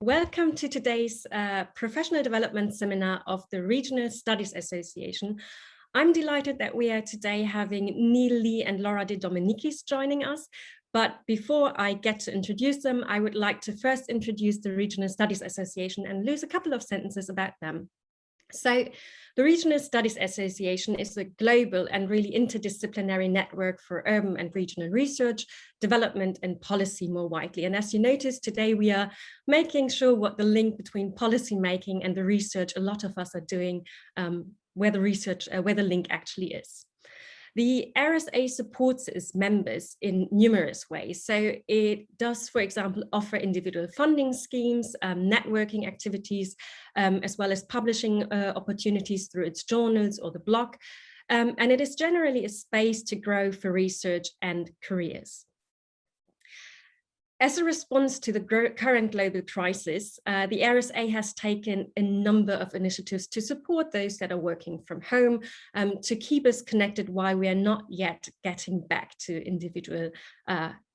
Welcome to today's professional development seminar of the Regional Studies Association. I'm delighted that we are today having Neil Lee and Laura de Dominicis joining us. But before I get to introduce them, I would like to first introduce the Regional Studies Association and lose a couple of sentences about them. So the Regional Studies Association is a global and really interdisciplinary network for urban and regional research, development and policy more widely. And as you notice, today we are making sure what the link between policy making and the research a lot of us are doing, where the link actually is. The RSA supports its members in numerous ways. So it does, for example, offer individual funding schemes, networking activities, as well as publishing opportunities through its journals or the blog. And it is generally a space to grow for research and careers. As a response to the current global crisis, the RSA has taken a number of initiatives to support those that are working from home, to keep us connected while we are not yet getting back to individual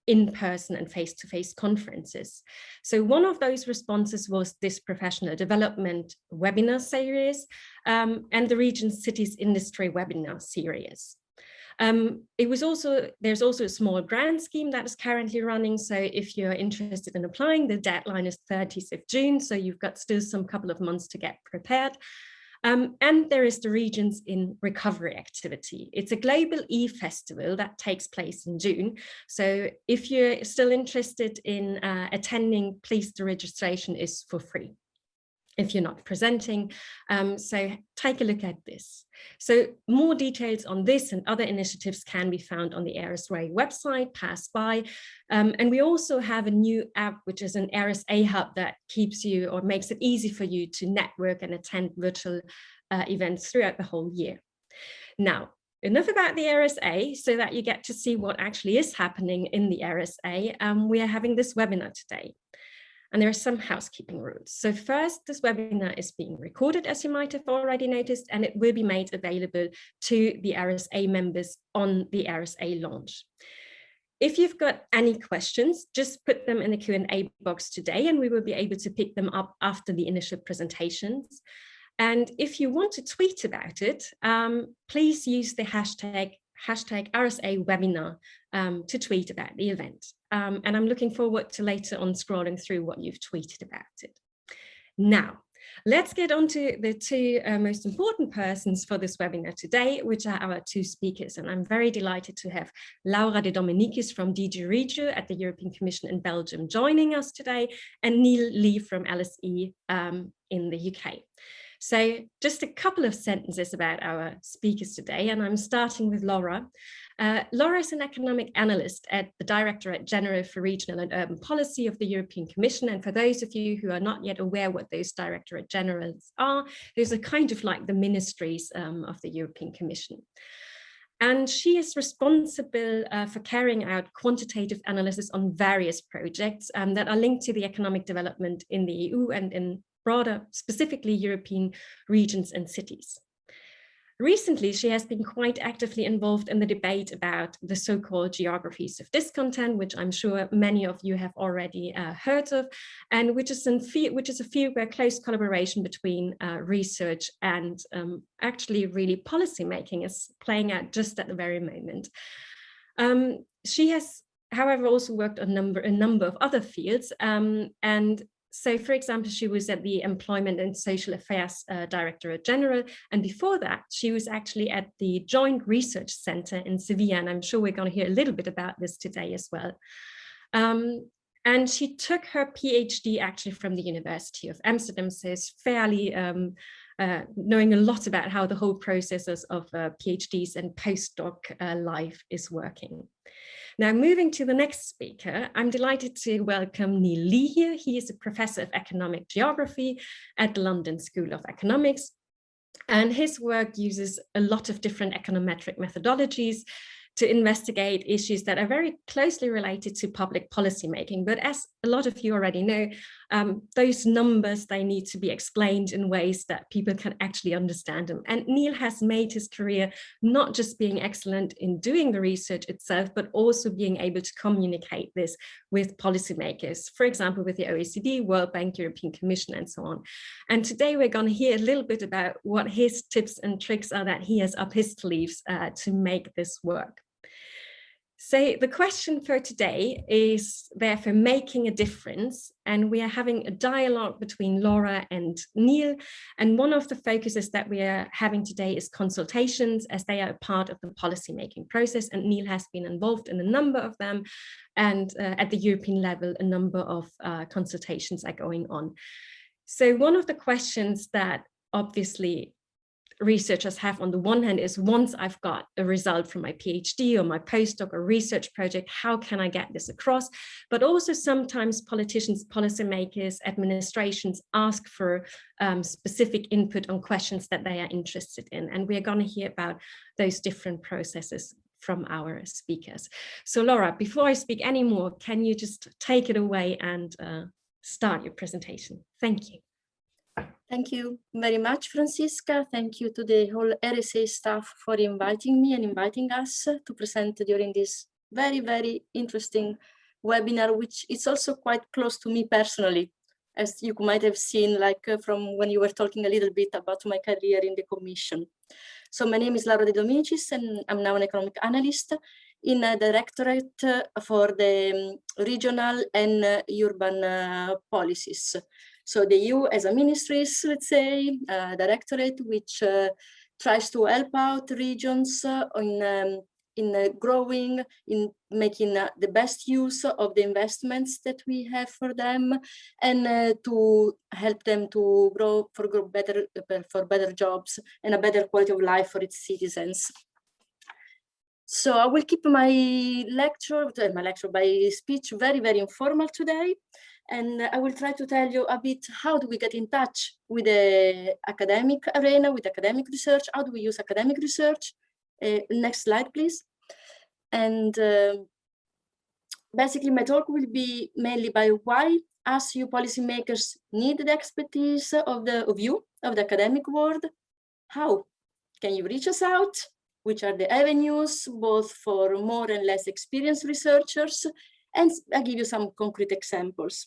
in-person and face-to-face conferences. So one of those responses was this professional development webinar series and the Region Cities Industry webinar series. There's also a small grant scheme that is currently running. So if you're interested in applying, the deadline is 30th of June. So you've got still some couple of months to get prepared. And there is the Regions in Recovery activity. It's a global e-festival that takes place in June. So if you're still interested in attending, please, the registration is for free if you're not presenting. So take a look at this. So more details on this and other initiatives can be found on the RSA website, pass by. And we also have a new app, which is an RSA hub that keeps you or makes it easy for you to network and attend virtual events throughout the whole year. Now, enough about the RSA so that you get to see what actually is happening in the RSA. We are having this webinar today. And there are some housekeeping rules. So first, this webinar is being recorded, as you might have already noticed, and it will be made available to the RSA members on the RSA launch. If you've got any questions, just put them in the Q&A box today, and we will be able to pick them up after the initial presentations. And if you want to tweet about it, please use the hashtag RSA webinar to tweet about the event. And I'm looking forward to later on scrolling through what you've tweeted about it. Now, let's get on to the two most important persons for this webinar today, which are our two speakers. And I'm very delighted to have Laura de Dominicis from DG Regio at the European Commission in Belgium joining us today, and Neil Lee from LSE in the UK. So just a couple of sentences about our speakers today, and I'm starting with Laura. Laura is an economic analyst at the Directorate General for Regional and Urban Policy of the European Commission. And for those of you who are not yet aware what those Directorate Generals are, those are kind of like the ministries of the European Commission. And she is responsible for carrying out quantitative analysis on various projects that are linked to the economic development in the EU and in broader, specifically European regions and cities. Recently, she has been quite actively involved in the debate about the so-called geographies of discontent, which I'm sure many of you have already heard of, and which is a field where close collaboration between research and actually really policy making is playing out just at the very moment. She has, however, also worked on a number of other fields, and so, for example, she was at the Employment and Social Affairs Directorate General, and before that, she was actually at the Joint Research Center in Sevilla, and I'm sure we're going to hear a little bit about this today as well. And she took her PhD actually from the University of Amsterdam, so is fairly knowing a lot about how the whole processes of PhDs and postdoc life is working. Now, moving to the next speaker, I'm delighted to welcome Neil Lee here. He is a professor of economic geography at the London School of Economics, and his work uses a lot of different econometric methodologies to investigate issues that are very closely related to public policy making. But as a lot of you already know, those numbers, they need to be explained in ways that people can actually understand them. And Neil has made his career not just being excellent in doing the research itself, but also being able to communicate this with policymakers, for example, with the OECD, World Bank, European Commission, and so on. And today we're going to hear a little bit about what his tips and tricks are that he has up his sleeves to make this work. So the question for today is therefore making a difference, and we are having a dialogue between Laura and Neil, and one of the focuses that we are having today is consultations, as they are a part of the policymaking process, and Neil has been involved in a number of them, and at the European level a number of consultations are going on. So one of the questions that obviously researchers have on the one hand is, once I've got a result from my PhD or my postdoc or research project, how can I get this across? But also sometimes politicians, policymakers, administrations ask for specific input on questions that they are interested in. And we're going to hear about those different processes from our speakers. So Laura, before I speak any more, can you just take it away and start your presentation? Thank you. Thank you very much, Franziska. Thank you to the whole RSA staff for inviting me and inviting us to present during this very, very interesting webinar, which is also quite close to me personally, as you might have seen, like from when you were talking a little bit about my career in the Commission. So my name is Laura de Dominicis, and I'm now an economic analyst in a Directorate for the regional and urban policies. So the EU as a ministries, let's say, Directorate, which tries to help out regions in growing, in making the best use of the investments that we have for them, and to help them to grow for better jobs and a better quality of life for its citizens. So I will keep my speech very, very informal today. And I will try to tell you a bit, how do we get in touch with the academic arena, with academic research? How do we use academic research? Next slide, please. And basically, my talk will be mainly by why us, you policymakers, need the expertise of you, of the academic world. How can you reach us out? Which are the avenues, both for more and less experienced researchers? And I'll give you some concrete examples.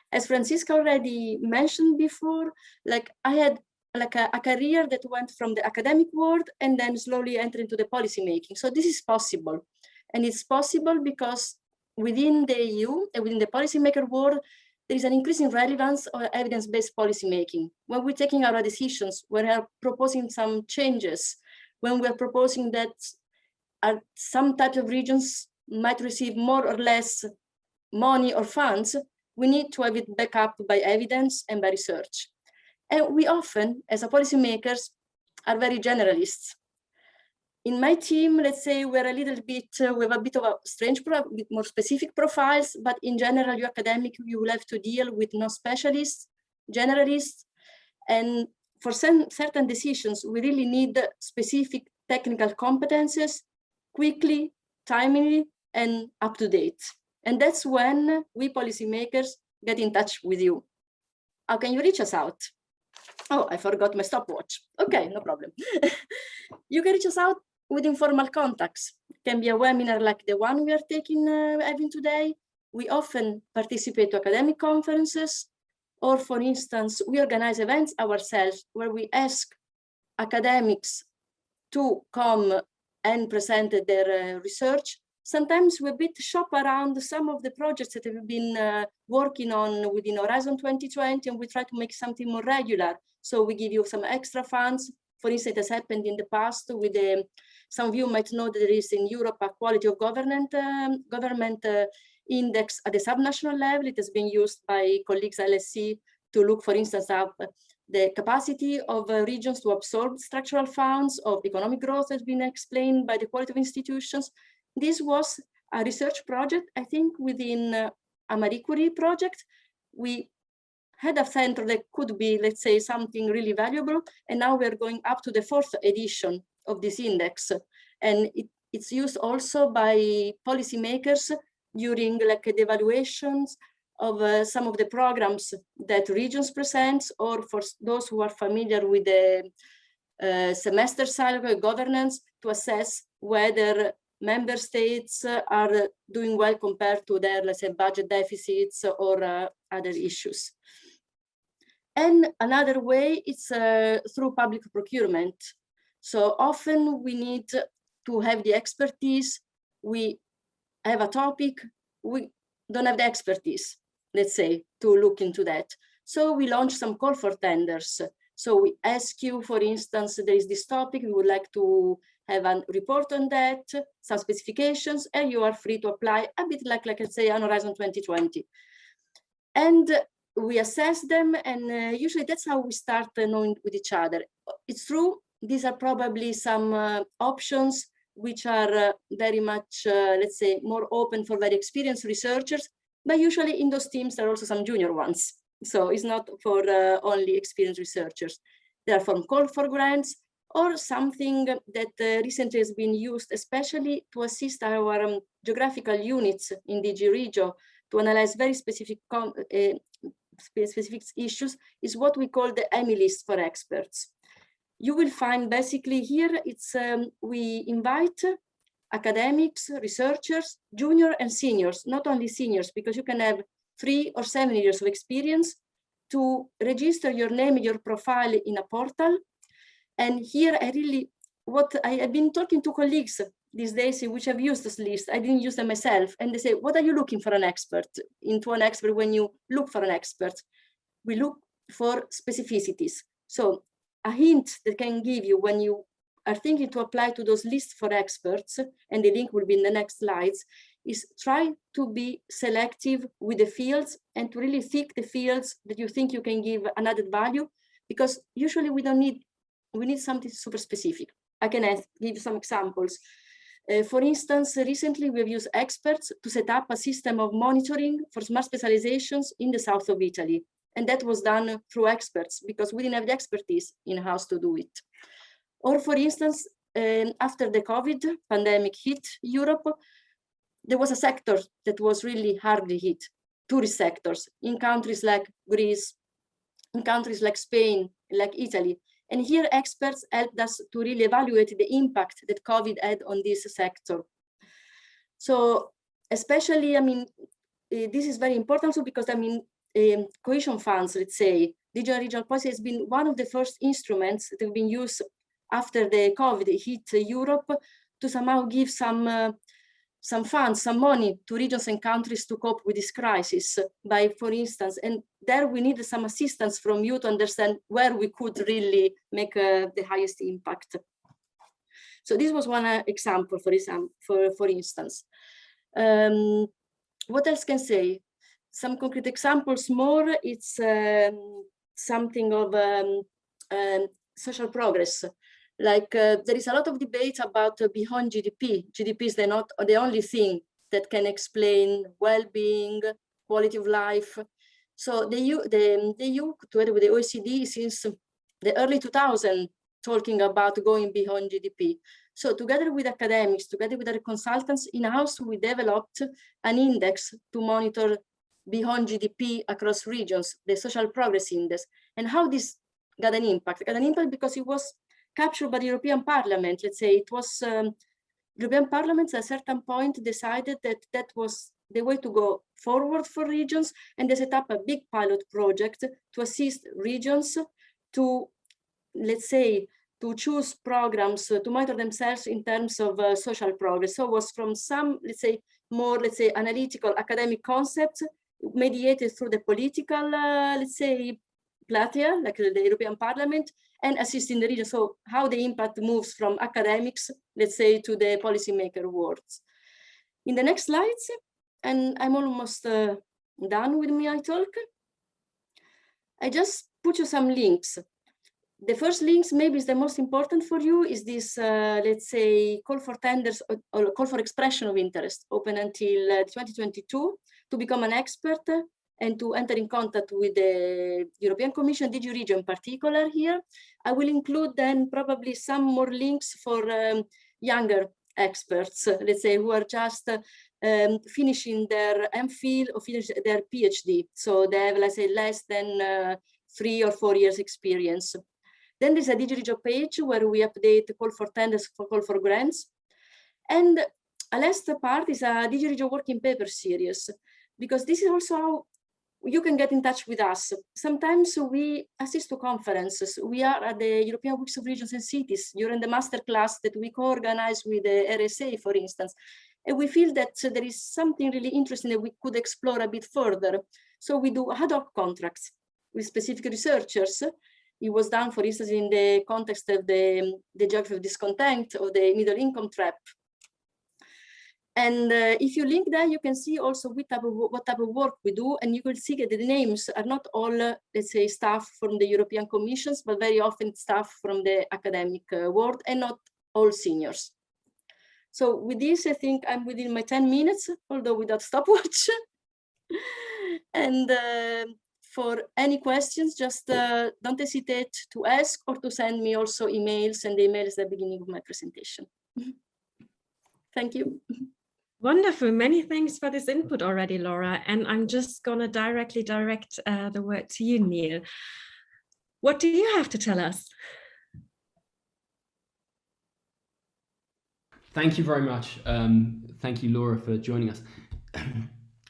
As Franziska already mentioned before, like I had like a career that went from the academic world and then slowly entered into the policy making. So this is possible. And it's possible because within the EU and within the policymaker world, there is an increasing relevance of evidence-based policy making. When we're taking our decisions, when we are proposing some changes, when we're proposing that some type of regions might receive more or less money or funds, we need to have it backed up by evidence and by research. And we often, as a policymakers, are very generalists. In my team, let's say we're a little bit, we have a bit of a strange, with more specific profiles, but in general, you're academic, you will have to deal with non-specialists, generalists, and for certain decisions, we really need specific technical competences, quickly, timely, and up to date. And that's when we policymakers get in touch with you. How can you reach us out? Oh, I forgot my stopwatch. Okay, no problem. You can reach us out with informal contacts. It can be a webinar like the one we are having today. We often participate to academic conferences, or for instance, we organize events ourselves where we ask academics to come and present their research. Sometimes we a bit shop around some of the projects that we've been working on within Horizon 2020, and we try to make something more regular. So we give you some extra funds. For instance, it has happened in the past with some of you might know that there is in Europe a quality of government index at the subnational level. It has been used by colleagues at LSE to look, for instance, at the capacity of regions to absorb structural funds, of economic growth has been explained by the quality of institutions. This was a research project, I think, within a Marie Curie project. We had a center that could be, let's say, something really valuable. And now we're going up to the 4th edition of this index. And it's used also by policymakers during like the evaluations of some of the programs that regions present, or for those who are familiar with the semester cycle governance, to assess whether member states are doing well compared to their, let's say, budget deficits or other issues. And another way is through public procurement. So often we need to have the expertise. We have a topic, we don't have the expertise, let's say, to look into that. So we launch some call for tenders. So we ask you, for instance, there is this topic, we would like to have a report on that, some specifications, and you are free to apply, a bit like let's say, on Horizon 2020. And we assess them, and usually that's how we start knowing with each other. It's true, these are probably some options which are very much, let's say, more open for very experienced researchers, but usually in those teams there are also some junior ones. So it's not for only experienced researchers. There are from call for grants, or something that recently has been used, especially to assist our geographical units in DG Regio to analyze very specific issues, is what we call the Emmy list for experts. You will find basically here, it's we invite academics, researchers, junior and seniors, not only seniors, because you can have 3 or 7 years of experience, to register your name, your profile in a portal. And here I have been talking to colleagues these days which have used this list. I didn't use them myself. And they say, what are you looking for an expert? Into an expert, when you look for an expert, we look for specificities. So a hint that can give you when you are thinking to apply to those lists for experts, and the link will be in the next slides, is try to be selective with the fields and to really pick the fields that you think you can give an added value, because usually we need something super specific. I can give you some examples. For instance, recently we've used experts to set up a system of monitoring for smart specializations in the south of Italy. And that was done through experts because we didn't have the expertise in-house to do it. Or for instance, after the COVID pandemic hit Europe, there was a sector that was really hardly hit, tourist sectors, in countries like Greece, in countries like Spain, like Italy. And here experts helped us to really evaluate the impact that COVID had on this sector. So especially, I mean, this is very important also because, I mean, cohesion funds, let's say, regional policy has been one of the first instruments that have been used after the COVID hit Europe to somehow give some funds, some money to regions and countries to cope with this crisis by, for instance, and there we needed some assistance from you to understand where we could really make the highest impact. So this was one example, for instance. What else can say? Some concrete examples more, it's something of social progress. Like there is a lot of debate about beyond GDP. GDP is not the only thing that can explain well-being, quality of life. So the EU, together with the OECD, since the early 2000s, talking about going beyond GDP. So together with academics, together with our consultants in-house, we developed an index to monitor beyond GDP across regions, the social progress index, and how this got an impact. It got an impact because it was captured by the European Parliament. Let's say it was European Parliament at a certain point decided that that was the way to go forward for regions, and they set up a big pilot project to assist regions to, let's say, to choose programs to monitor themselves in terms of social progress. So it was from some, let's say, more, let's say, analytical academic concepts mediated through the political, let's say, platea, like the European Parliament, and assisting the region. So how the impact moves from academics, let's say, to the policymaker worlds. In the next slides, and I'm almost done with my talk, I just put you some links. The first links maybe is the most important for you is this, let's say, call for tenders or call for expression of interest, open until 2022 to become an expert and to enter in contact with the European Commission, DG Regio in particular here. I will include then probably some more links for younger experts, let's say, who are just finishing their MPhil or finish their PhD. So they have, let's say, less than 3 or 4 years experience. Then there's a digital job page where we update call for tenders, call for grants. And a last part is a digital job working paper series, because this is also how you can get in touch with us. Sometimes we assist to conferences. We are at the European Weeks of Regions and Cities during the masterclass that we co-organize with the RSA, for instance. And we feel that there is something really interesting that we could explore a bit further. So we do ad hoc contracts with specific researchers. It was done, for instance, in the context of the geography of discontent or the middle income trap. And if you link that, you can see also what type of work we do, and you will see that the names are not all, let's say, staff from the European Commissions, but very often staff from the academic world, and not all seniors. So with this, I think I'm within my 10 minutes, although without stopwatch. And for any questions, just don't hesitate to ask or to send me also emails, and the email is at the beginning of my presentation. Thank you. Wonderful. Many thanks for this input already, Laura. And I'm just going to directly direct the word to you, Neil. What do you have to tell us? Thank you very much. Thank you, Laura, for joining us.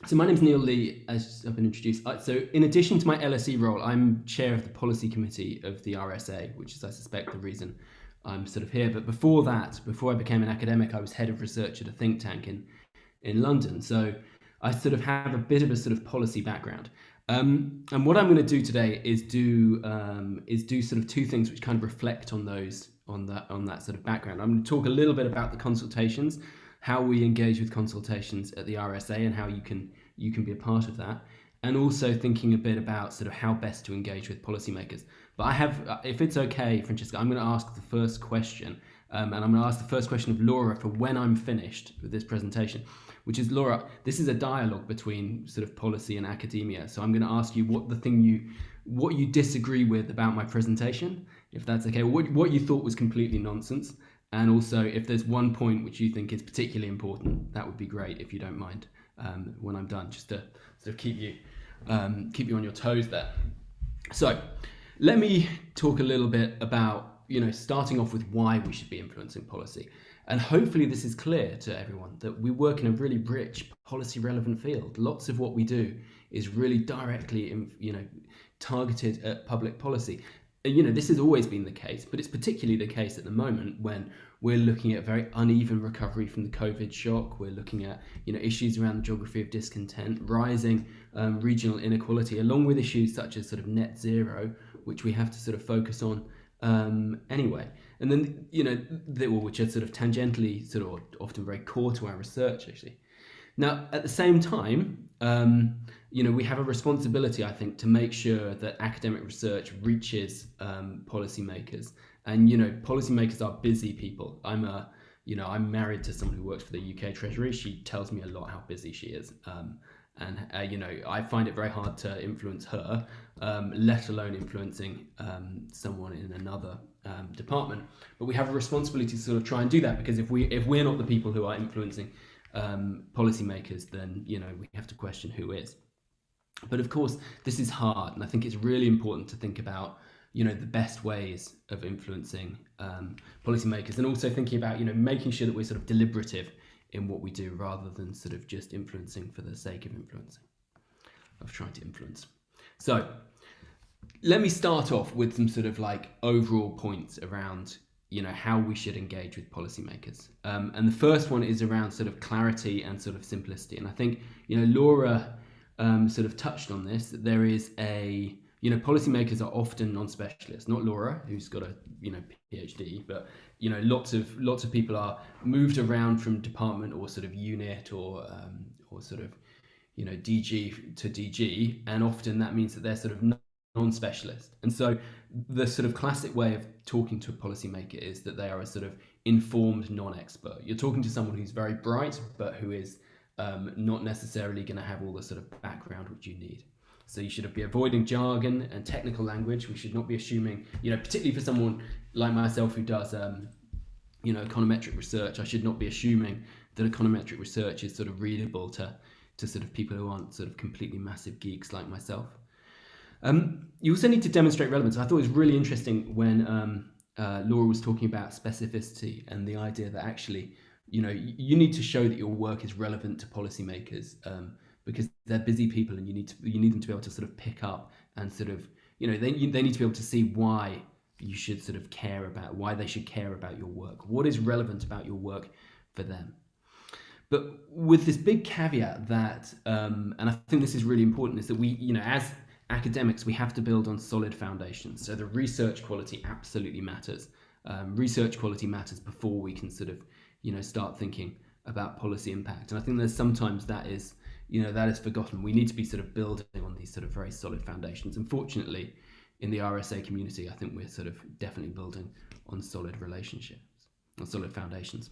So my name's Neil Lee, as I've been introduced. So in addition to my LSE role, I'm chair of the policy committee of the RSA, which is, I suspect, the reason I'm sort of here. But before that, before I became an academic, I was head of research at a think tank in London. So I sort of have a bit of a sort of policy background. And what I'm going to do today is do sort of two things which kind of reflect on those on that sort of background. I'm going to talk a little bit about the consultations, how we engage with consultations at the RSA, and how you can be a part of that, and also thinking a bit about sort of how best to engage with policymakers. But I have, if it's okay, Franziska, I'm going to ask the first question, and I'm going to ask the first question of Laura for when I'm finished with this presentation, which is, Laura, this is a dialogue between sort of policy and academia. So I'm going to ask you what you disagree with about my presentation, if that's okay, what you thought was completely nonsense, and also if there's one point which you think is particularly important, that would be great if you don't mind when I'm done, just to sort of keep you on your toes there. So let me talk a little bit about, starting off with why we should be influencing policy. And hopefully this is clear to everyone that we work in a really rich policy relevant field. Lots of what we do is really directly, targeted at public policy. This has always been the case, but it's particularly the case at the moment when we're looking at very uneven recovery from the COVID shock. We're looking at, issues around the geography of discontent, rising regional inequality, along with issues such as sort of net zero, which we have to sort of focus on anyway. And then, which are sort of tangentially sort of often very core to our research, actually. Now, at the same time, we have a responsibility, I think, to make sure that academic research reaches policymakers. And, policymakers are busy people. I'm married to someone who works for the UK Treasury. She tells me a lot how busy she is. I find it very hard to influence her, let alone influencing someone in another department. But we have a responsibility to sort of try and do that, because if we're not the people who are influencing policymakers, then we have to question who is. But of course, this is hard, and I think it's really important to think about the best ways of influencing policymakers, and also thinking about making sure that we're sort of deliberative in what we do, rather than sort of just influencing for the sake of influencing, of trying to influence. So let me start off with some sort of like overall points around how we should engage with policymakers. And the first one is around sort of clarity and sort of simplicity. And I think, Laura sort of touched on this, that there is policymakers are often non-specialists, not Laura, who's got a, PhD, but, lots of people are moved around from department or sort of unit or sort of, DG to DG. And often that means that they're sort of non-specialist. And so the sort of classic way of talking to a policymaker is that they are a sort of informed non-expert. You're talking to someone who's very bright, but who is not necessarily going to have all the sort of background which you need. So you should be avoiding jargon and technical language. We should not be assuming, particularly for someone like myself who does econometric research, I should not be assuming that econometric research is sort of readable to sort of people who aren't sort of completely massive geeks like myself. You also need to demonstrate relevance. I thought it was really interesting when Laura was talking about specificity and the idea that actually, you need to show that your work is relevant to policymakers, because they're busy people, and you need them to be able to sort of pick up and sort of, they need to be able to see why you should sort of why they should care about your work. What is relevant about your work for them? But with this big caveat that, and I think this is really important, is that we, as academics, we have to build on solid foundations. So the research quality absolutely matters. Research quality matters before we can sort of, start thinking about policy impact. And I think there's sometimes that is forgotten. We need to be sort of building on these sort of very solid foundations. Unfortunately, in the RSA community, I think we're sort of definitely building on solid relationships, on solid foundations.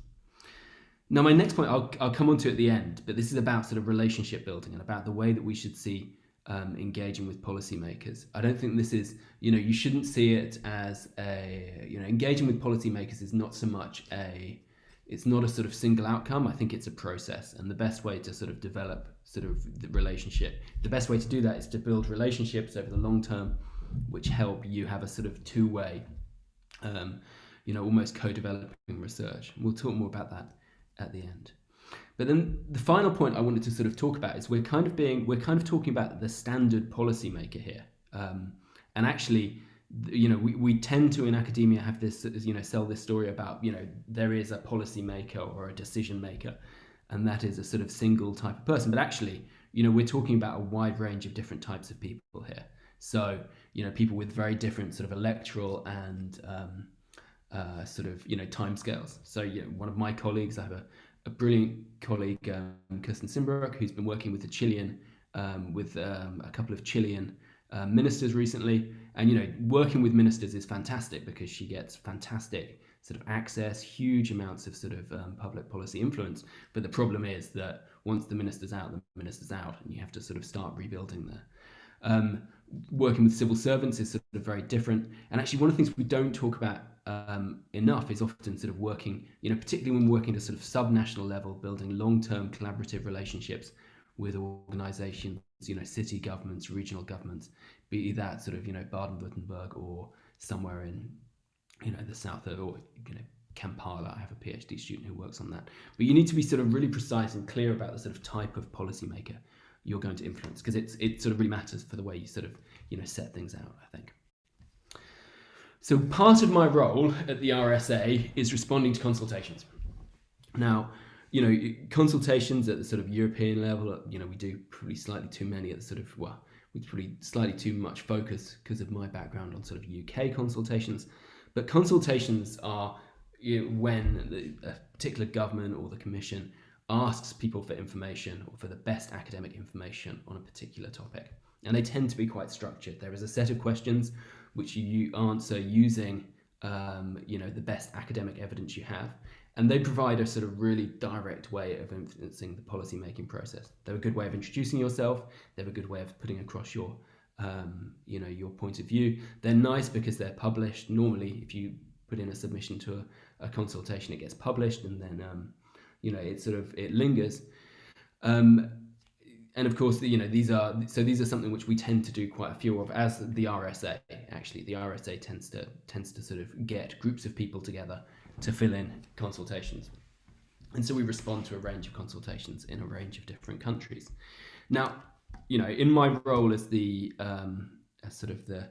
Now, my next point I'll come on to at the end, but this is about sort of relationship building and about the way that we should see engaging with policymakers. I don't think this is, you shouldn't see it as engaging with policymakers is not so much it's not a sort of single outcome. I think it's a process, and the best way to sort of develop sort of the relationship, the best way to do that is to build relationships over the long term, which help you have a sort of two-way, almost co-developing research. We'll talk more about that at the end. But then the final point I wanted to sort of talk about is we're kind of talking about the standard policymaker here, and actually, we tend to in academia have this, sell this story about, there is a policymaker or a decision maker, and that is a sort of single type of person. But actually, we're talking about a wide range of different types of people here. So, people with very different sort of electoral and timescales. So, one of my colleagues, I have a brilliant colleague, Kirsten Simbrook, who's been working with a couple of Chilean ministers recently. And, working with ministers is fantastic because she gets fantastic sort of access, huge amounts of sort of public policy influence. But the problem is that once the minister's out, and you have to sort of start rebuilding there. Working with civil servants is sort of very different. And actually, one of the things we don't talk about enough is often sort of working, particularly when we're working at a sort of subnational level, building long-term collaborative relationships with organizations, city governments, regional governments, be that sort of, Baden-Württemberg or somewhere in, the south or, Kampala. I have a PhD student who works on that. But you need to be sort of really precise and clear about the sort of type of policymaker you're going to influence, because it sort of really matters for the way you sort of, set things out, I think. So part of my role at the RSA is responding to consultations. Now, consultations at the sort of European level, we do probably slightly too many at the sort of, with probably slightly too much focus because of my background on sort of UK consultations. But consultations are when a particular government or the commission asks people for information or for the best academic information on a particular topic. And they tend to be quite structured. There is a set of questions which you answer using, the best academic evidence you have. And they provide a sort of really direct way of influencing the policy-making process. They're a good way of introducing yourself. They're a good way of putting across your, your point of view. They're nice because they're published. Normally, if you put in a submission to a consultation, it gets published, and then, it lingers. And of course, these are something which we tend to do quite a few of as the RSA. Actually, the RSA tends to sort of get groups of people together to fill in consultations. And so we respond to a range of consultations in a range of different countries. Now, in my role as as sort of the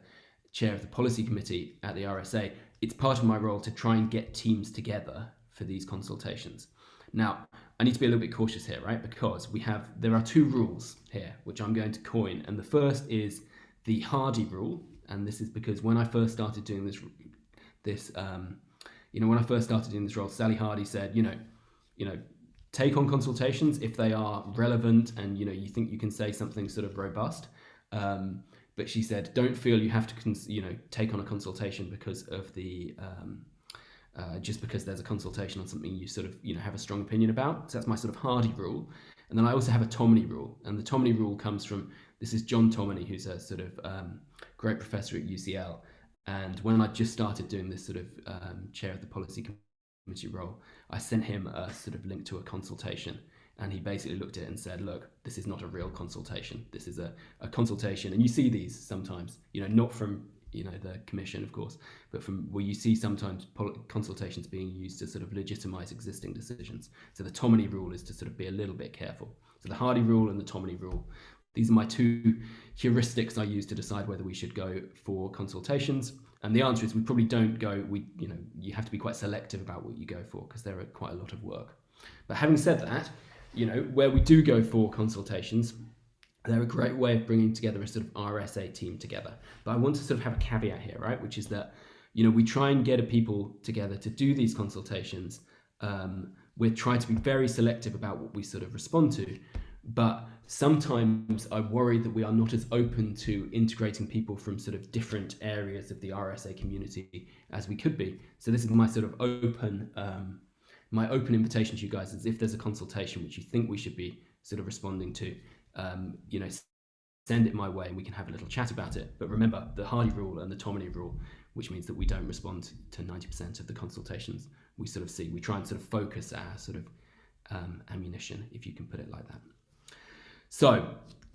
chair of the policy committee at the RSA, it's part of my role to try and get teams together for these consultations. Now, I need to be a little bit cautious here, right? Because there are two rules here, which I'm going to coin. And the first is the Hardy rule. And this is because when I first started doing when I first started doing this role, Sally Hardy said, take on consultations if they are relevant and, you think you can say something sort of robust. But she said, don't feel you have to, take on a consultation because of the, just because there's a consultation on something you sort of, have a strong opinion about. So that's my sort of Hardy rule. And then I also have a Tomini rule. And the Tomini rule comes from, this is John Tomini, who's a sort of great professor at UCL. And when I just started doing this sort of chair of the policy committee role, I sent him a sort of link to a consultation, and he basically looked at it and said, look, this is not a real consultation. This is a consultation. And you see these sometimes, not from, the commission, of course, but from where you see sometimes consultations being used to sort of legitimize existing decisions. So the Dominicis rule is to sort of be a little bit careful. So the Hardy rule and the Dominicis rule, these are my two heuristics I use to decide whether we should go for consultations. And the answer is we probably don't go, you have to be quite selective about what you go for, because there are quite a lot of work. But having said that, where we do go for consultations, they're a great way of bringing together a sort of RSA team together. But I want to sort of have a caveat here, right? Which is that, we try and get people together to do these consultations. We're trying to be very selective about what we sort of respond to. But sometimes I worry that we are not as open to integrating people from sort of different areas of the RSA community as we could be. So this is my sort of open invitation to you guys, is if there's a consultation which you think we should be sort of responding to, send it my way and we can have a little chat about it. But remember, the Hardy rule and the Dominicis rule, which means that we don't respond to 90% of the consultations we sort of see. We try and sort of focus our sort of ammunition, if you can put it like that. So,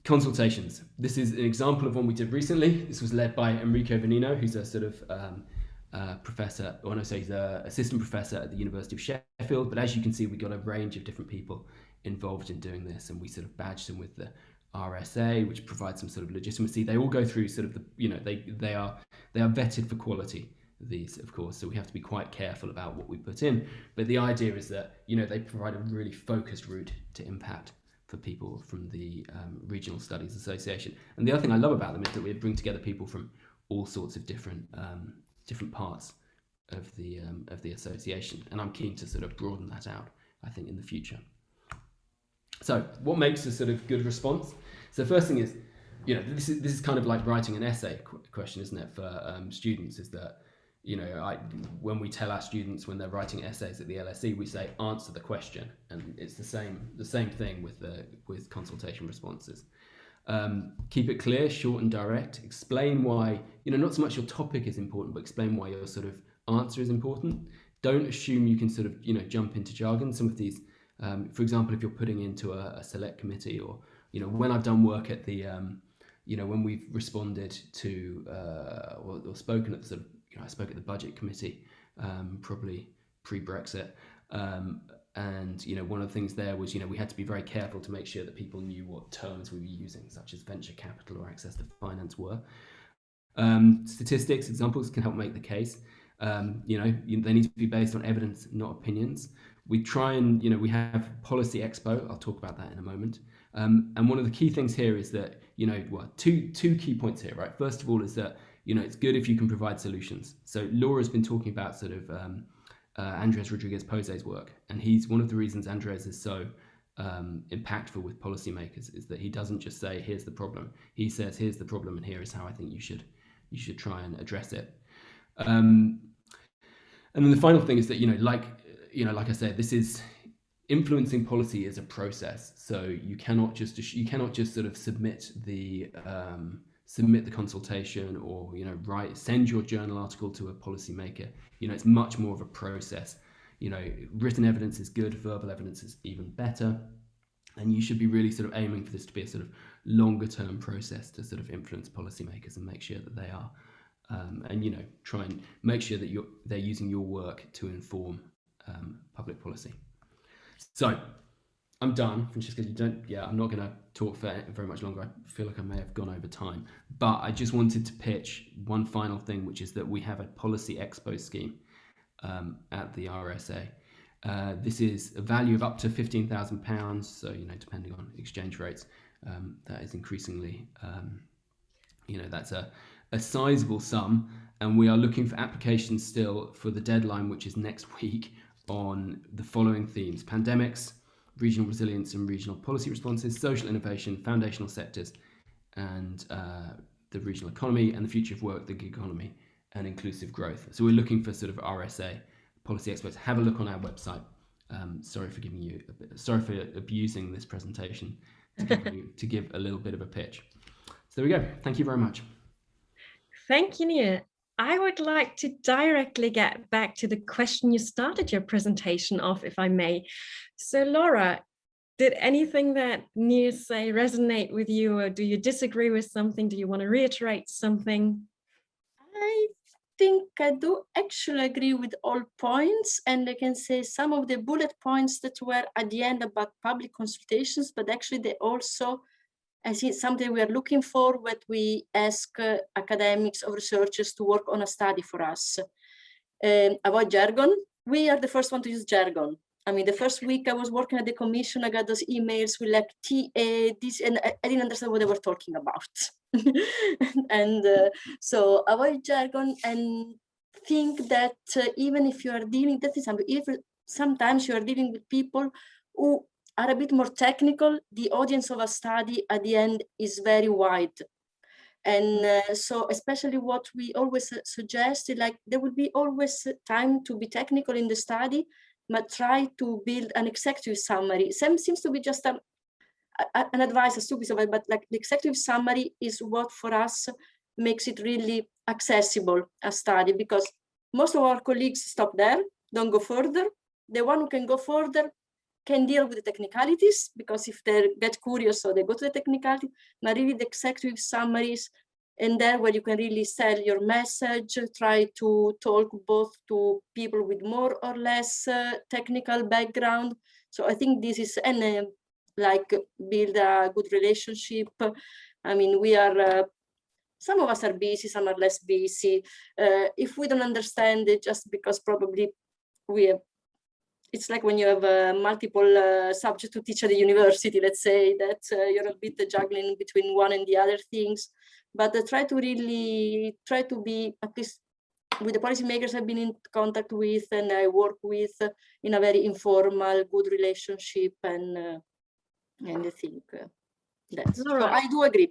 consultations. This is an example of one we did recently. This was led by Enrico Venino, who's a sort of professor, or no, he's an assistant professor at the University of Sheffield. But as you can see, we got a range of different people involved in doing this, and we sort of badged them with the RSA, which provides some sort of legitimacy. They all go through sort of the, they are vetted for quality, these, of course, so we have to be quite careful about what we put in. But the idea is that, they provide a really focused route to impact for people from the Regional Studies Association. And the other thing I love about them is that we bring together people from all sorts of different parts of the association, and I'm keen to sort of broaden that out, I think, in the future. So what makes a sort of good response? So the first thing is, this is kind of like writing an essay question, isn't it, for students, is that, when we tell our students when they're writing essays at the LSE, we say answer the question, and it's the same thing with consultation responses. Keep it clear, short and direct. Explain why, not so much your topic is important, but explain why your sort of answer is important. Don't assume you can sort of, jump into jargon. Some of these, for example, if you're putting into a select committee, or, when I've done work at the, when we've responded to, or spoken at the sort of, I spoke at the budget committee, probably pre-Brexit. And, one of the things there was, we had to be very careful to make sure that people knew what terms we were using, such as venture capital or access to finance were. Statistics, examples can help make the case. They need to be based on evidence, not opinions. We try and, we have Policy Expo. I'll talk about that in a moment. And one of the key things here is that, two key points here, right? First of all is that, it's good if you can provide solutions. So Laura's been talking about sort of Andres Rodriguez-Pose's work, and he's one of the reasons Andres is so impactful with policymakers is that he doesn't just say, here's the problem. He says, here's the problem, and here is how I think you should try and address it. And then the final thing is that, like I said, this is influencing policy is a process. So you cannot just sort of submit the consultation, or send your journal article to a policymaker. It's much more of a process. Written evidence is good, verbal evidence is even better, and you should be really sort of aiming for this to be a sort of longer term process to sort of influence policymakers and make sure that they are and try and make sure that they're using your work to inform public policy. So I'm done, Franziska. I'm not going to talk for very much longer. I feel like I may have gone over time, but I just wanted to pitch one final thing, which is that we have a Policy Expo scheme at the RSA. This is a value of up to £15,000. So, depending on exchange rates, that is increasingly, that's a sizable sum. And we are looking for applications still for the deadline, which is next week, on the following themes: pandemics, regional resilience and regional policy responses, social innovation, foundational sectors, and the regional economy, and the future of work, the gig economy, and inclusive growth. So we're looking for sort of RSA policy experts. Have a look on our website. Sorry for abusing this presentation to give a little bit of a pitch. So there we go. Thank you very much. Thank you, Nia. I would like to directly get back to the question you started your presentation off, if I may. So Laura, did anything that Neil say resonate with you, or do you disagree with something? Do you want to reiterate something? I think I do actually agree with all points, and I can say some of the bullet points that were at the end about public consultations, but actually they also, I see something we are looking for when we ask academics or researchers to work on a study for us. Avoid jargon. We are the first one to use jargon. I mean, the first week I was working at the commission, I got those emails with like TA, this, and I didn't understand what they were talking about. And so avoid jargon and think that even if you are dealing, that is something, if sometimes you are dealing with people who are a bit more technical, the audience of a study at the end is very wide. And so especially what we always suggest, like there will be always time to be technical in the study, but try to build an executive summary. Seems to be just an advice, a stupid advice, but like the executive summary is what for us makes it really accessible, a study, because most of our colleagues stop there, don't go further. The one who can go further can deal with the technicalities, because if they get curious, so they go to the technicality, but really the executive summaries, and there where you can really sell your message, try to talk both to people with more or less technical background. So I think this is, and like build a good relationship. I mean, we are, some of us are busy, some are less busy. If we don't understand it, just because probably we have, it's like when you have multiple subjects to teach at the university, let's say, that you're a bit juggling between one and the other things, but try to really, try to be, at least with the policymakers I've been in contact with and I work with, in a very informal, good relationship, and I think that's, so I do agree.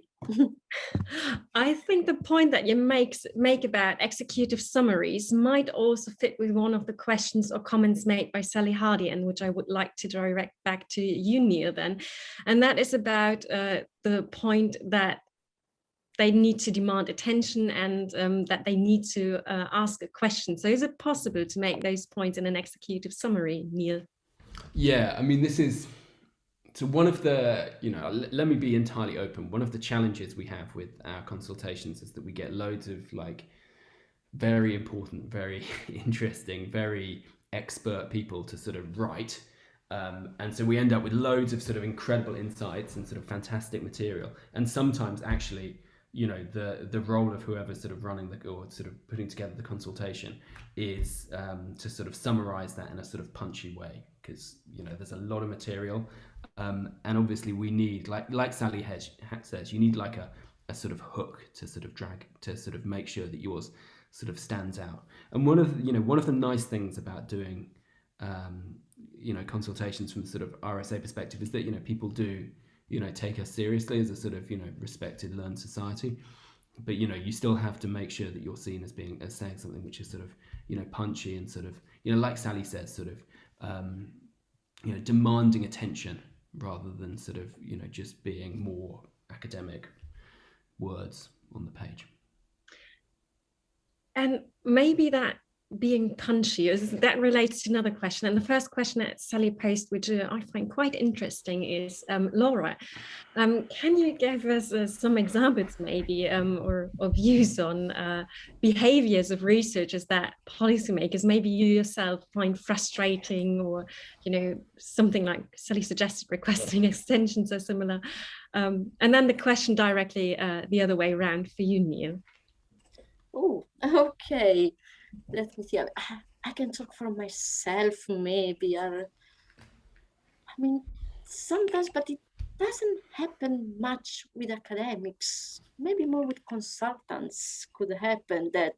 I think the point that you make about executive summaries might also fit with one of the questions or comments made by Sally Hardy, and which I would like to direct back to you, Neil, then. And that is about the point that they need to demand attention and that they need to ask a question. So is it possible to make those points in an executive summary, Neil? Yeah, I mean, this is, so one of the, you know, let me be entirely open. One of the challenges we have with our consultations is that we get loads of like very important, very interesting, very expert people to sort of write. And so we end up with loads of sort of incredible insights and sort of fantastic material. And sometimes actually, you know, the role of whoever's sort of running the, or sort of putting together the consultation is to sort of summarize that in a sort of punchy way, because, you know, there's a lot of material. And obviously we need, like Sally says, you need like a sort of hook to sort of drag, to sort of make sure that yours sort of stands out. And one of the nice things about doing, you know, consultations from the sort of RSA perspective is that, you know, people do, you know, take us seriously as a sort of, you know, respected, learned society. But, you know, you still have to make sure that you're seen as being, as saying something which is sort of, you know, punchy and sort of, you know, like Sally says, sort of, you know, demanding attention rather than sort of, you know, just being more academic words on the page. And maybe that being punchy, that relates to another question. And the first question that Sally posed, which I find quite interesting, is Laura, can you give us some examples maybe or views on behaviors of researchers that policymakers, maybe you yourself, find frustrating, or, you know, something like Sally suggested, requesting extensions or similar. And then the question directly the other way around for you, Neil. Oh, okay. Let me see. I can talk for myself, maybe. I mean, sometimes, but it doesn't happen much with academics. Maybe more with consultants could happen, that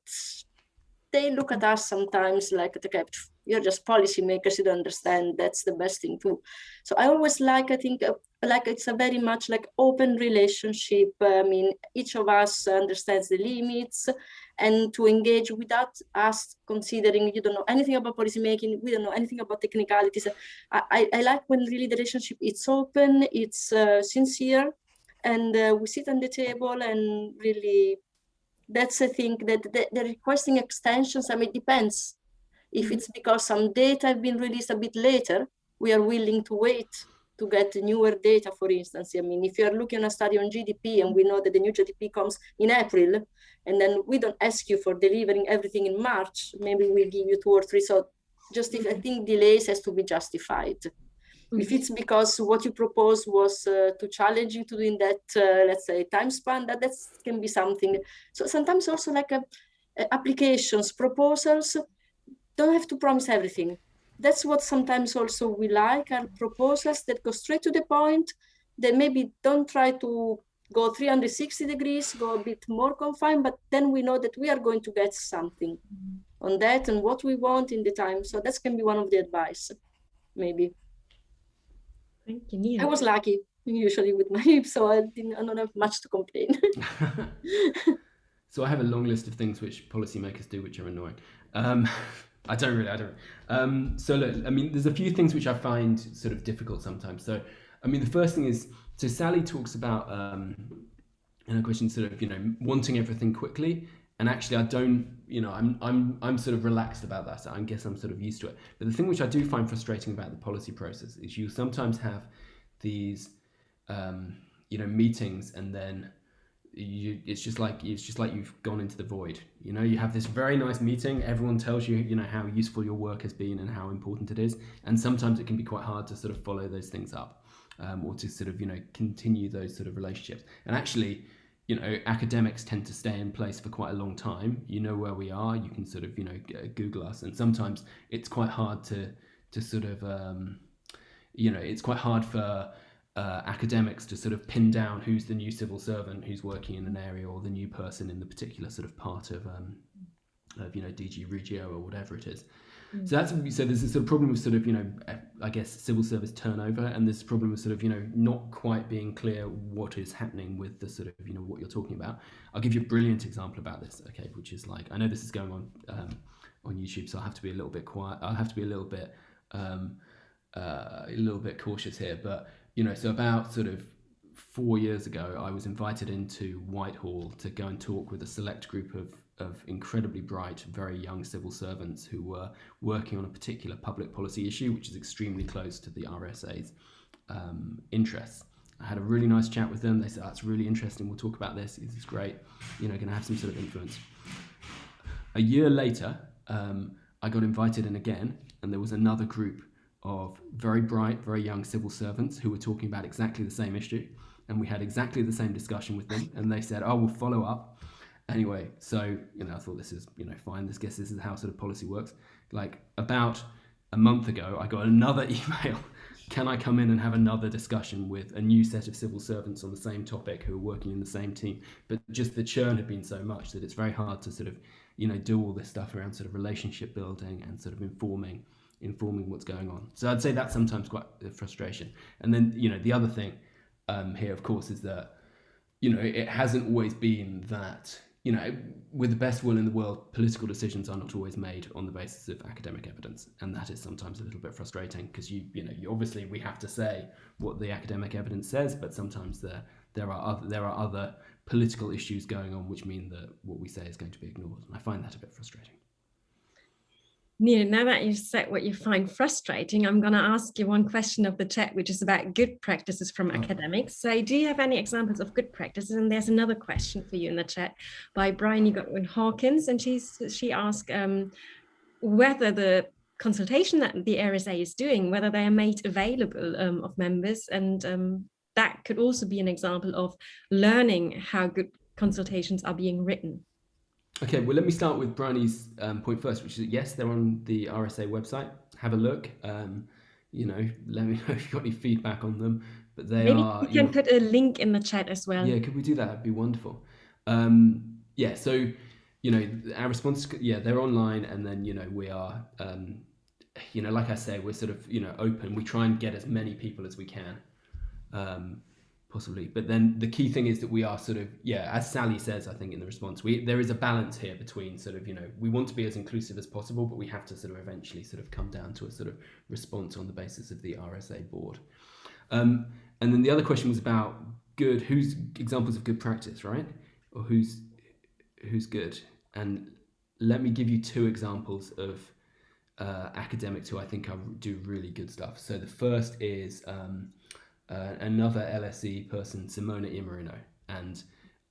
they look at us sometimes like, okay, you're just policymakers, you don't understand, that's the best thing to. So I always like, I think, like it's a very much like open relationship. I mean, each of us understands the limits, and to engage without us considering you don't know anything about policymaking, we don't know anything about technicalities. I like when really the relationship, it's open, it's sincere, and we sit on the table and really that's a thing that they're requesting extensions. I mean, it depends. If it's because some data have been released a bit later, we are willing to wait to get newer data, for instance. I mean, if you're looking at a study on GDP and we know that the new GDP comes in April, and then we don't ask you for delivering everything in March, maybe we'll give you 2 or 3. So just if I think delays has to be justified. If it's because what you proposed was too challenging to do in that, let's say, time span, that can be something. So sometimes also like applications, proposals, don't have to promise everything. That's what sometimes also we like, are proposals that go straight to the point, that maybe don't try to go 360 degrees, go a bit more confined, but then we know that we are going to get something on that and what we want in the time. So that can be one of the advice, maybe. Thank you, Neil. I was lucky usually with my hips, so I don't have much to complain. So I have a long list of things which policymakers do, which are annoying. I don't. So look, I mean, there's a few things which I find sort of difficult sometimes. So, I mean, the first thing is, so Sally talks about, in a question, sort of, wanting everything quickly. And actually, I don't, I'm sort of relaxed about that. So I guess I'm sort of used to it. But the thing which I do find frustrating about the policy process is you sometimes have these, meetings, and then it's just like you've gone into the void. You have this very nice meeting. Everyone tells you, how useful your work has been and how important it is. And sometimes it can be quite hard to sort of follow those things up, or to sort of, continue those sort of relationships. And actually, academics tend to stay in place for quite a long time. Where we are. You can sort of, Google us. And sometimes it's quite hard to sort of, it's quite hard for academics to sort of pin down who's the new civil servant who's working in an area, or the new person in the particular sort of part of DG Regio or whatever it is. So there's this sort of problem with sort of, I guess, civil service turnover, and this problem with sort of, not quite being clear what is happening with the sort of, what you're talking about. I'll give you a brilliant example about this, okay, which is like, I know this is going on YouTube, so I'll have to be a little bit quiet. I'll have to be a little bit cautious here, but so about sort of 4 years ago, I was invited into Whitehall to go and talk with a select group of incredibly bright, very young civil servants who were working on a particular public policy issue, which is extremely close to the RSA's interests. I had a really nice chat with them. They said, "That's really interesting. We'll talk about this. This is great. Going to have some sort of influence." A year later, I got invited in again, and there was another group of very bright, very young civil servants who were talking about exactly the same issue, and we had exactly the same discussion with them, and they said, "Oh, we'll follow up." Anyway, so I thought, this is fine. This is how sort of policy works. Like about a month ago, I got another email. Can I come in and have another discussion with a new set of civil servants on the same topic who are working in the same team? But just the churn had been so much that it's very hard to sort of do all this stuff around sort of relationship building and sort of informing what's going on. So I'd say that's sometimes quite a frustration. And then, the other thing here, of course, is that, it hasn't always been that, with the best will in the world, political decisions are not always made on the basis of academic evidence. And that is sometimes a little bit frustrating because, you obviously we have to say what the academic evidence says, but sometimes there are other political issues going on which mean that what we say is going to be ignored. And I find that a bit frustrating. Neil, now that you've said what you find frustrating, I'm going to ask you one question of the chat, which is about good practices from academics. So do you have any examples of good practices? And there's another question for you in the chat by Bryony Godwin Hawkins. And she asked whether the consultation that the RSA is doing, whether they are made available of members. And that could also be an example of learning how good consultations are being written. Okay, well, let me start with Bryony's point first, which is yes, they're on the RSA website. Have a look. Let me know if you've got any feedback on them. But Maybe you can put a link in the chat as well. Yeah, could we do that? That'd be wonderful. So our response, they're online, and then we are, like I say, we're sort of open. We try and get as many people as we can. Possibly, but then the key thing is that we are sort of, as Sally says, I think in the response, there is a balance here between sort of, we want to be as inclusive as possible, but we have to sort of eventually sort of come down to a sort of response on the basis of the RSA board. And then the other question was about who's examples of good practice, right? Or who's who's good. And let me give you two examples of academics who I think do really good stuff. So the first is another LSE person, Simona Imerino. And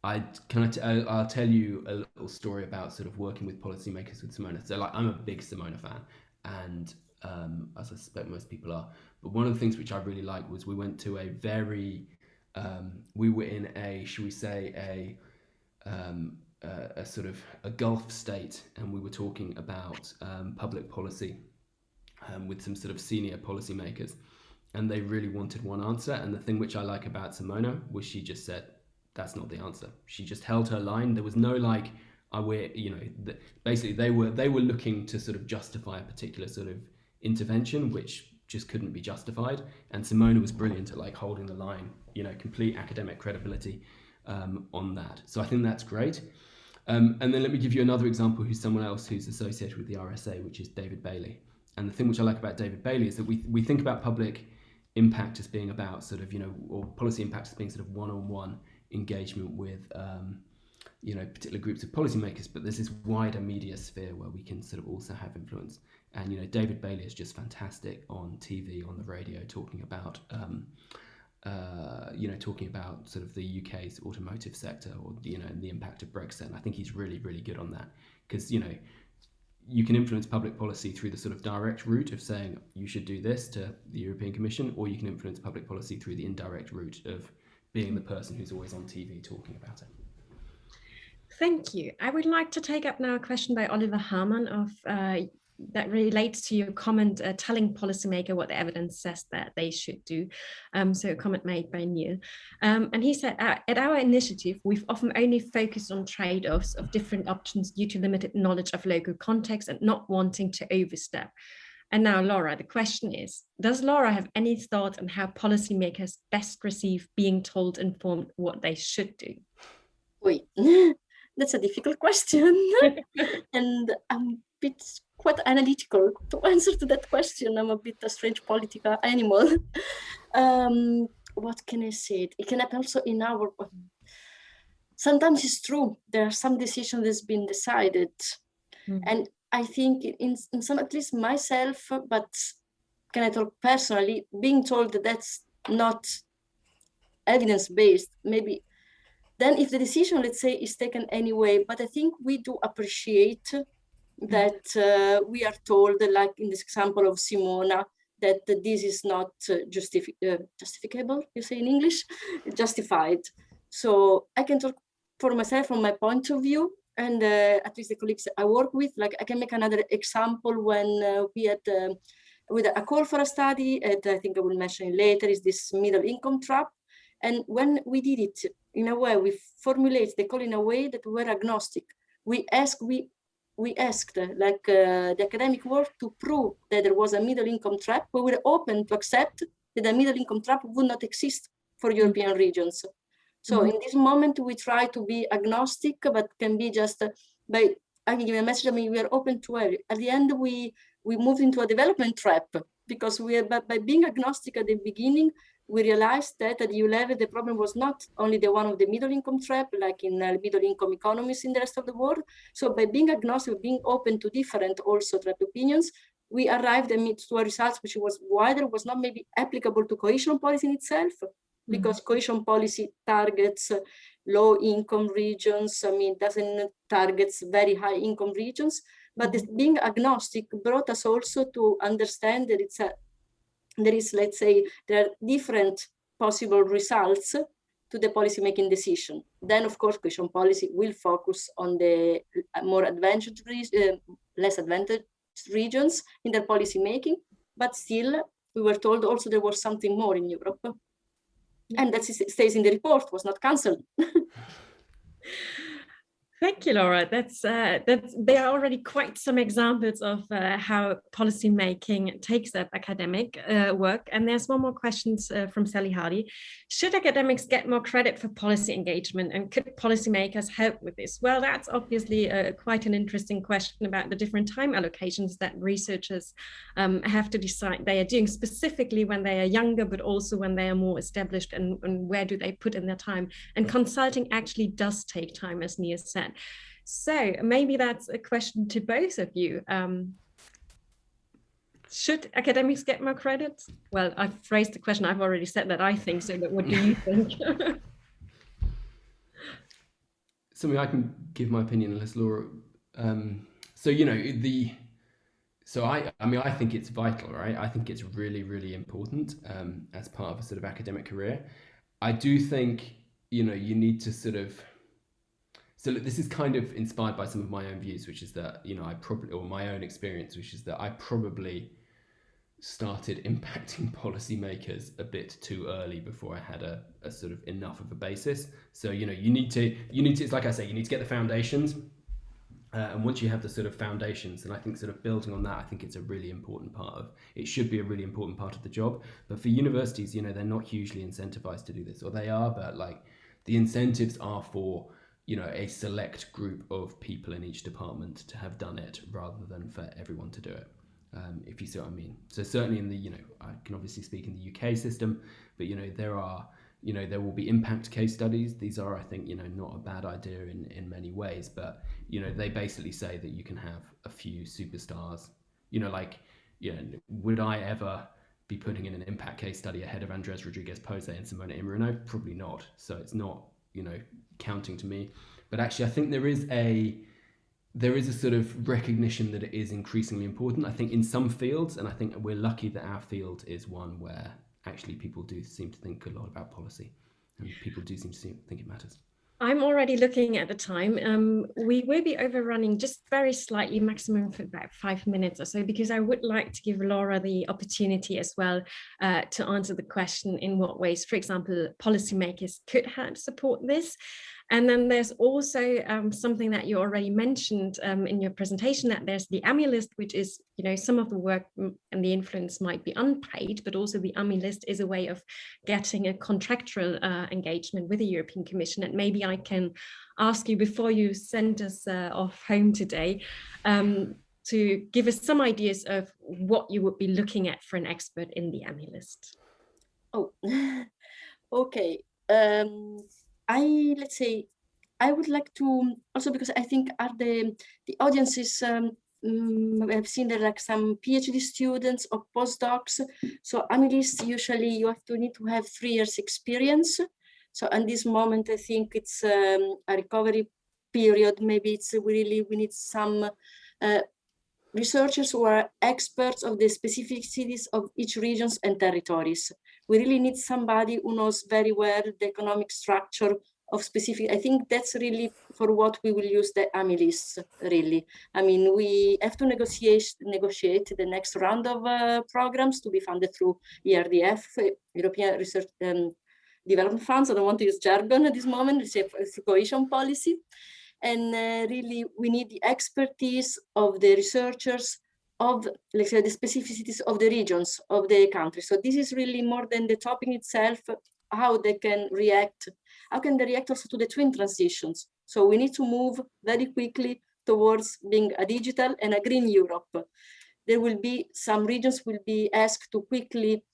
I'll tell you a little story about sort of working with policymakers with Simona. So like, I'm a big Simona fan, and as I suspect most people are. But one of the things which I really liked was we went to a very, we were in a, should we say, a sort of a Gulf state, and we were talking about public policy with some sort of senior policymakers, and they really wanted one answer. And the thing which I like about Simona was she just said, that's not the answer. She just held her line. There was no like, basically they were looking to sort of justify a particular sort of intervention which just couldn't be justified. And Simona was brilliant at like holding the line, complete academic credibility on that. So I think that's great. And then let me give you another example who's someone else who's associated with the RSA, which is David Bailey. And the thing which I like about David Bailey is that we think about public impact as being about sort of, or policy impact as being sort of one-on-one engagement with, particular groups of policymakers, but there's this wider media sphere where we can sort of also have influence. And, David Bailey is just fantastic on TV, on the radio, talking about, talking about sort of the UK's automotive sector or, the impact of Brexit. And I think he's really, really good on that because, you can influence public policy through the sort of direct route of saying you should do this to the European Commission, or you can influence public policy through the indirect route of being the person who's always on TV talking about it. Thank you. I would like to take up now a question by Oliver Harman that relates to your comment telling policymaker what the evidence says that they should do. So a comment made by Neil. And he said, at our initiative, we've often only focused on trade-offs of different options due to limited knowledge of local context and not wanting to overstep. And now, Laura, the question is, does Laura have any thoughts on how policymakers best receive being told, informed what they should do? Wait, that's a difficult question. And I'm quite analytical to answer to that question. I'm a bit a strange political animal. What can I say? It can happen also in our... Sometimes it's true. There are some decisions that's been decided. Mm-hmm. And I think in some, at least myself, but can I talk personally, being told that that's not evidence-based, maybe then if the decision, let's say, is taken anyway, but I think we do appreciate that we are told, like in this example of Simona, that this is not justificable, you say in English, justified. So I can talk for myself from my point of view, and at least the colleagues I work with, like I can make another example when we had with a call for a study, and I think I will mention it later, is this middle income trap. And when we did it in a way, we formulate the call in a way that we were agnostic. We asked like the academic world to prove that there was a middle income trap. We were open to accept that a middle income trap would not exist for European regions. So in this moment, we try to be agnostic, but can be just by, I can give you a message, I mean, we are open to it. At the end, we moved into a development trap because by being agnostic at the beginning, we realized that at EU level, the problem was not only the one of the middle income trap, like in middle income economies in the rest of the world. So by being agnostic, being open to different also trap opinions, we arrived to a result which was wider, was not maybe applicable to cohesion policy in itself, because cohesion policy targets low income regions, I mean, doesn't targets very high income regions, but this being agnostic brought us also to understand that there is, let's say, there are different possible results to the policy making decision. Then, of course, cohesion policy will focus on the more advantaged, less advantaged regions in their policy making, but still, we were told also there was something more in Europe. And that stays in the report, was not cancelled. Thank you, Laura. There are already quite some examples of how policymaking takes up academic work. And there's one more question from Sally Hardy. Should academics get more credit for policy engagement, and could policymakers help with this? Well, that's obviously quite an interesting question about the different time allocations that researchers have to decide they are doing, specifically when they are younger, but also when they are more established, and where do they put in their time. And consulting actually does take time, as Nia said. So maybe that's a question to both of you. Should academics get more credit? Well, I've phrased the question. I've already said that I think so, but what do you think? Something I can give my opinion unless Laura. So you know I think it's vital, right? I think it's really, really important as part of a sort of academic career. I do think you need to sort of. So this is kind of inspired by some of my own views, which is that my own experience, which is that I probably started impacting policymakers a bit too early before I had a sort of enough of a basis. So you need to it's like I say, you need to get the foundations, and once you have the sort of foundations, and I think sort of building on that, I think it's a really important part of it. Should be a really important part of the job. But for universities, they're not hugely incentivized to do this, or they are, but like the incentives are for a select group of people in each department to have done it rather than for everyone to do it, if you see what I mean. So certainly in the, I can obviously speak in the UK system, but there will be impact case studies. These are, I think, not a bad idea in many ways, but they basically say that you can have a few superstars, would I ever be putting in an impact case study ahead of Andres Rodriguez Pose and Simona Imruno? Probably not. So it's not counting to me. But actually I think there is a sort of recognition that it is increasingly important, I think, in some fields, and I think we're lucky that our field is one where actually people do seem to think a lot about policy, and people do seem to think it matters. I'm already looking at the time. We will be overrunning just very slightly, maximum for about 5 minutes or so, because I would like to give Laura the opportunity as well to answer the question in what ways, for example, policymakers could help support this. And then there's also something that you already mentioned in your presentation, that there's the AMI list, which is, some of the work and the influence might be unpaid, but also the AMI list is a way of getting a contractual engagement with the European Commission. And maybe I can ask you, before you send us off home today, to give us some ideas of what you would be looking at for an expert in the AMI list. Oh, okay. I would like to also, because I think the audiences, I've seen there like some PhD students or postdocs. So AMI-list, usually you need to have 3 years experience. So at this moment, I think it's a recovery period. Maybe we need some researchers who are experts of the specificities of each regions and territories. We really need somebody who knows very well the economic structure of specific. I think that's really for what we will use the AMI lists, really. I mean, we have to negotiate the next round of programs to be funded through ERDF, European Research Development Funds. I don't want to use jargon at this moment, it's a cohesion policy. And really, we need the expertise of the researchers of, let's say, the specificities of the regions of the country. So this is really more than the topic itself, how they can react. How can they react also to the twin transitions? So we need to move very quickly towards being a digital and a green Europe. There will be some regions will be asked to quickly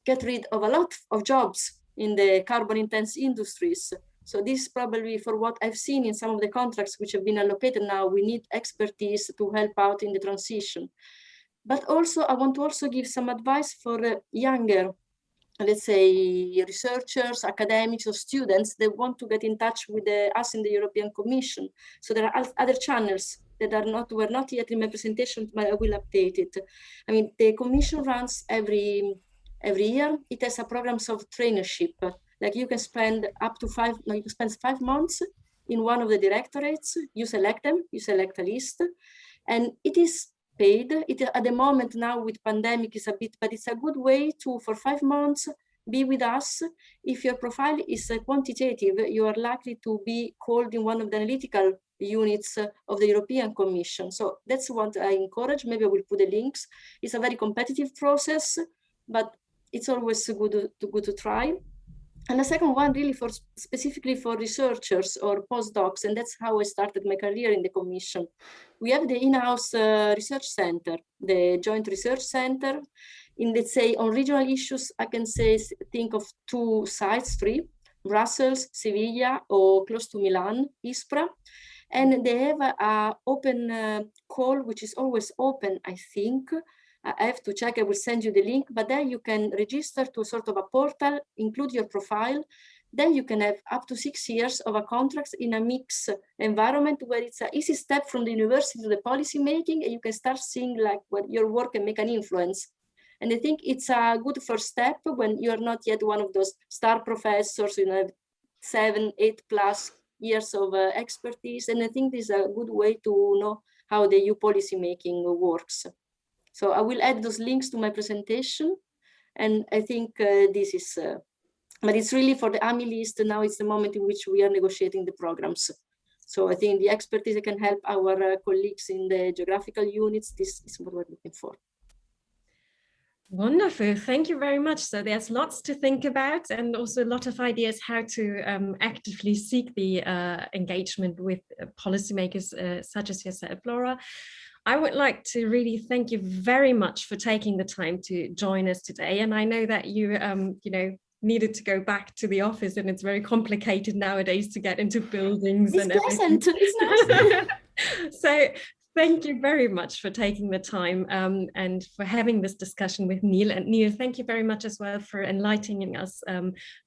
get rid of a lot of jobs in the carbon intense industries. So this is probably, for what I've seen in some of the contracts which have been allocated now, we need expertise to help out in the transition. But also, I want to also give some advice for younger, let's say, researchers, academics, or students that want to get in touch with us in the European Commission. So there are other channels that were not yet in my presentation, but I will update it. I mean, the Commission runs every year. It has a programs of traineeship. Like you can spend you can spend 5 months in one of the directorates. You select them, you select a list, and it is paid. At the moment now with pandemic is a bit, but it's a good way to, for 5 months, be with us. If your profile is quantitative, you are likely to be called in one of the analytical units of the European Commission. So that's what I encourage. Maybe I will put the links. It's a very competitive process, but it's always good to try. And the second one, really specifically for researchers or postdocs, and that's how I started my career in the Commission. We have the in-house research center, the Joint Research Center. In, let's say, on regional issues, I can think of 2 sites, 3. Brussels, Sevilla, or close to Milan, Ispra. And they have an open call, which is always open, I think. I have to check, I will send you the link, but there you can register to a sort of a portal, include your profile. Then you can have up to 6 years of a contract in a mixed environment where it's an easy step from the university to the policy making, and you can start seeing like what your work can make an influence. And I think it's a good first step when you're not yet one of those star professors, you know, 7, 8+ years of expertise. And I think this is a good way to know how the EU policy making works. So I will add those links to my presentation. And I think this is, but it's really for the AMI list. Now it's the moment in which we are negotiating the programs. So I think the expertise can help our colleagues in the geographical units. This is what we're looking for. Wonderful, thank you very much. So there's lots to think about and also a lot of ideas how to actively seek the engagement with policymakers such as yourself, Laura. I would like to really thank you very much for taking the time to join us today. And I know that you, needed to go back to the office, and it's very complicated nowadays to get into buildings. It's and pleasant. It's nice. So thank you very much for taking the time and for having this discussion with Neil. And Neil, thank you very much as well for enlightening us,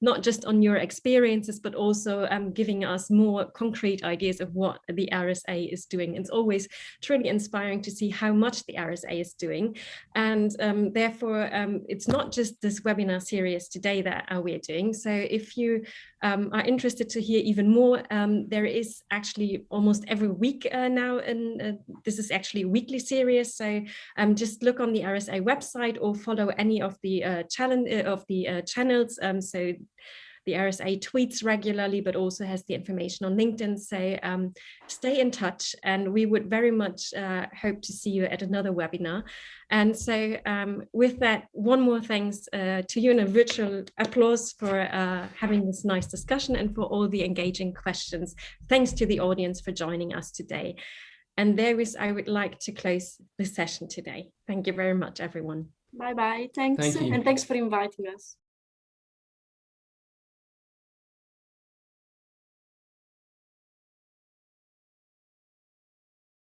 not just on your experiences, but also giving us more concrete ideas of what the RSA is doing. It's always truly inspiring to see how much the RSA is doing. And therefore, it's not just this webinar series today that we're doing. So if you are interested to hear even more, there is actually almost every week now, and this is actually a weekly series. So just look on the RSA website or follow any of the channels. So the RSA tweets regularly, but also has the information on LinkedIn. So stay in touch, and we would very much hope to see you at another webinar. And so with that, one more thanks to you, and a virtual applause for having this nice discussion and for all the engaging questions. Thanks to the audience for joining us today. And I would like to close the session today. Thank you very much, everyone. Bye-bye. Thanks. Thank you. And thanks for inviting us.